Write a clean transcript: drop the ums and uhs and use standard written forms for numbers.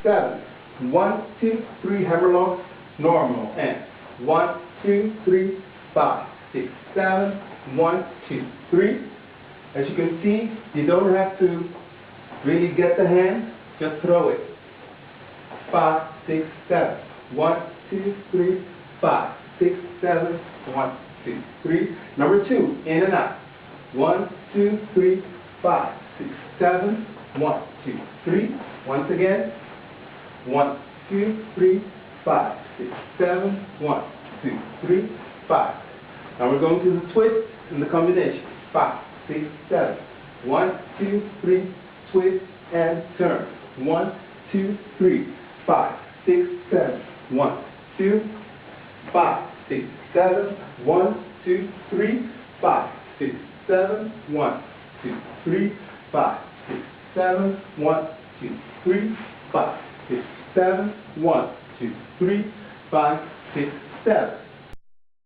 7. 1, 2, 3, hammerlock, normal, and 1, 2, 3, 5, 6, 7, 1, 2, 3. As you can see, you don't have to really get the hand, just throw it. 5, 6, 7. 1, 2, 3, 5, 6, 7, 1, 2, 3. Number 2, in and out. 1, 2, 3, 5, 6, 7, 1, 2, 3. Once again. 1, 2, 3, 5, 6, 7, 1, 2, 3, 5. Now we're going to the twist and the combination. 5, 6, 7. 1, 2, 3, twist and turn. 1, 2, 3, 5, 6, 7. 1, 2, 5, 6, 7. 1, 2, 3, 5, 6, 7. 1, 2, 3, 5, 6, 7. 1, 2, 3, 5, 6, 7. 1, 2, 3, 5, 6, 7.